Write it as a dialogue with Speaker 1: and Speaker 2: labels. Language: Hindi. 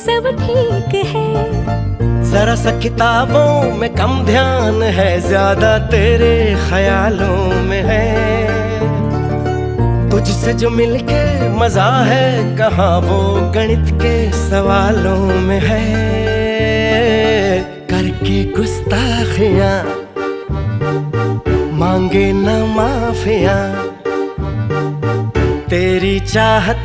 Speaker 1: सब ठीक है।
Speaker 2: जरा सा किताबों में कम ध्यान है, ज्यादा तेरे ख्यालों में है। तुझसे जो मिलके मजा है, कहाँ वो गणित के सवालों में है। करके गुस्ताखियां मांगे न माफियां, तेरी चाहत